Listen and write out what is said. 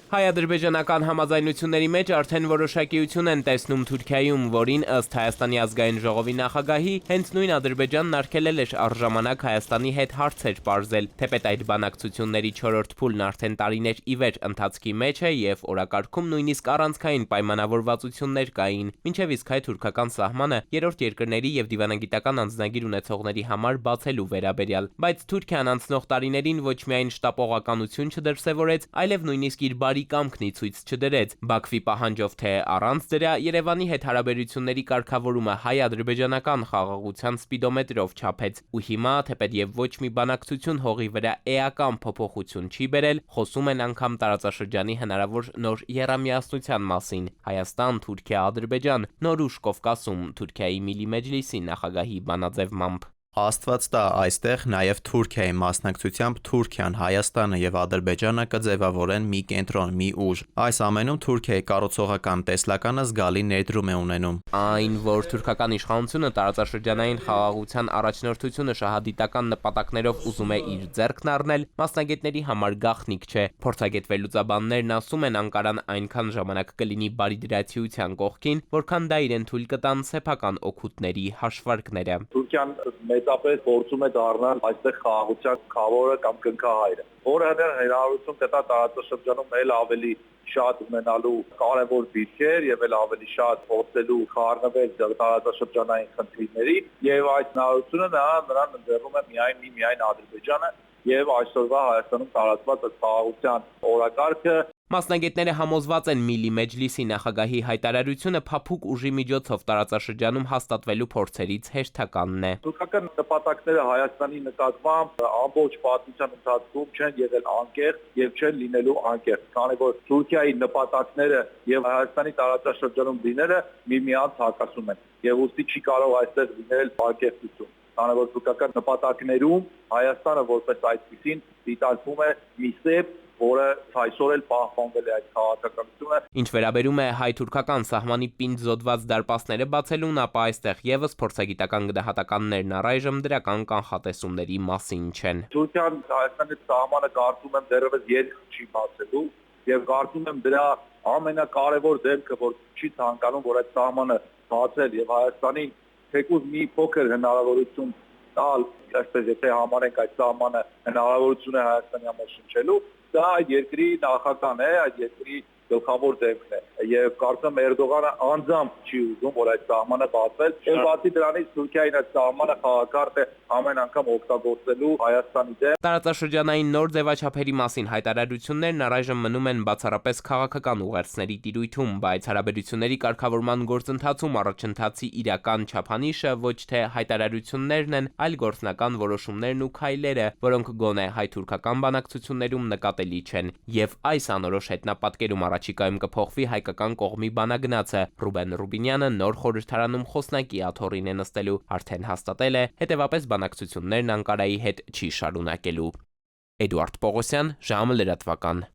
Հայ-ադրբեջանական համաձայնությունների մեջ արդեն որոշակիություն են տեսնում Թուրքիայում, որին ըստ Հայաստանի ազգային ժողովի նախագահի հենց նույն Ադրբեջանն արգելել էր առժամանակ Հայաստանի հետ հարցեր պարզել, թեպետ այդ բանակցությունների 4-րդ փուլն արդեն տարիներ ի վեր ընթացքի մեջ է և օրակարգում նույնիսկ առանցքային պայմանավորվածություններ կային, մինչև իսկ հայ-թուրքական սահմանը երրորդ երկրների և դիվանագիտական անձնագիր ունեցողների համար բացելու վերաբերյալ, բայց Թուրքիան անցնող տարիներին ոչ միայն շտապողականություն չդրսևորեց, այլև նույնիսկ իր բարի կամքն ի ցույց չդրեց, Բաքվի պահանջով թե առանց դրա Երևանի հետ հարաբերությունների կարգավորումը հայ-ադրբեջանական խաղաղության սպիդոմետրով չափեց, ու հիմա, թեպետ և ոչ մի բանակցություն հողի վրա էական փոփոխություն չի բերել, խոսում են անգամ տարածաշրջանի հնարավոր նոր եռամիասնության մասին, Հայաստան, Թուրքիա, Ադրբեջան, նոր ուժ Կովկասում, Թուրքիայի Միլի Մեջլիսի նախագահի բանաձևմամբ։ Աստված տա, այստեղ նաև Թուրքիայի մասնակցությամբ Թուրքիան, Հայաստանը և Ադրբեջանը կձևավորեն մի կենտրոն, մի ուժ։ Այս ամենում Թուրքիայի կառուցողական տեսլականը զգալի ներդրում է ունենում։ Այն, որ թուրքական իշխանությունը տարածաշրջանային խաղաղության առաջնորդությունը շահադիտական նպատակներով ուզում է իր ձեռքն առնել, մասնագետների համար գաղտնիք չէ։ Փորձագետ-վերլուծաբաններն ասում են, Անկարան այնքան ժամանակ կլինի բարիդրացիության կողքին, որքան դա իրեն թույլ կտան սեփական օգուտների հաշվարկները։ Թուրքիան մեծապես փորձում է դառնալ այստեղ խաղաղության գավորը կամ կնքահայրը, որը հնարավորություն կտա տարածաշրջանում էլ ավելի շատ ունենալու կարևոր դիրքեր եւ էլ ավելի շատ փորձելու խառնվել տարածաշրջանային խնդիրների եւ այդ հնարավորությունը նրան ընձեռում է միայն Ադրբեջանը եւ այսօրվա Հայաստանում տարածված խաղաղության օրակարգը։ Մասնագետները համոզված են Միլի Մեջլիսի նախագահի հայտարարությունը փափուկ ուժի միջոցով տարածաշրջանում հաստատվելու փորձերից հերթականն է։ Թուրքական նպատակները Հայաստանի նկատմամբ ամբողջ պատմության ընթացքում չեն եղել անկեղծ եւ չեն լինելու անկեղծ, քանի որ Թուրքիայի նպատակները եւ Հայաստանի տարածաշրջանում լինելը միմյանց հակասում են եւ ուստի չի կարող այստեղ լինել անկեղծություն, քանի որ թուրքական նպատակներում Հայաստանը որպես այդպեսին դիտարկվում է մի սեփ, որը այսօր էլ պահպանվել է այդ քաղաքականությունը։ Ինչ վերաբերում է հայ-թուրքական սահմանի պինդ զոդված դարպասները բացելուն, ապա այստեղ եւս փորձագիտական գնահատականներն առայժմ դրական կանխատեսումների մասին չեն։ Թուրքիան Հայաստանի սահմանը կարծում եմ դեռևս երկ չի բացելու եւ կարծում եմ դրա ամենակարևոր դեպքը, որ չի ցանկանում, որ այդ սահմանը բացել եւ Հայաստանի թեկուզ մի փոքր հնարավորություն տալ, այսպես եթե համարենք այդ սահմանը հնարավորություն է Հայաստանի համար շնչելու, դա այդ երկրի նախագահն է, այդ երկրի գլխավոր դեմքն է եւ կարծում Էրդողանը անձամբ չի ուզում, որ այդ սահմանը բացվի։ Եվ բացի դրանից Թուրքիային այդ սահմանը խաղակարգ է ամեն անգամ օգտագործելու Հայաստանի դեմ։ Տարածաշրջանային նոր ձևաչափերի մասին հայտարարություններն առայժմ մնում են բացառապես քաղաքական ուղերձների տիրույթում, բայց հարաբերությունների կարգավորման գործընթացում առաջընթացի իրական չափանիշը ոչ թե հայտարարություններն են, այլ գործնական որոշումներն ու քայլերը, որոնք գոնե հայ-թուրքական բանակցություններում նկատելի չեն։ Եվ այս անորոշ հետնապատկերում առաջիկայում կփոխվի հայկական կողմի բանագնացը։ Ռուբեն Ռուբինյանը նոր խորհրդարանում խոսնակի աթոռին է նստելու, արդեն հաստատել է, հետևապես բանակցություններն Անկարայի հետ չի շարունակելու։ Էդուարդ Պողոսյան, ժամը լրատվական։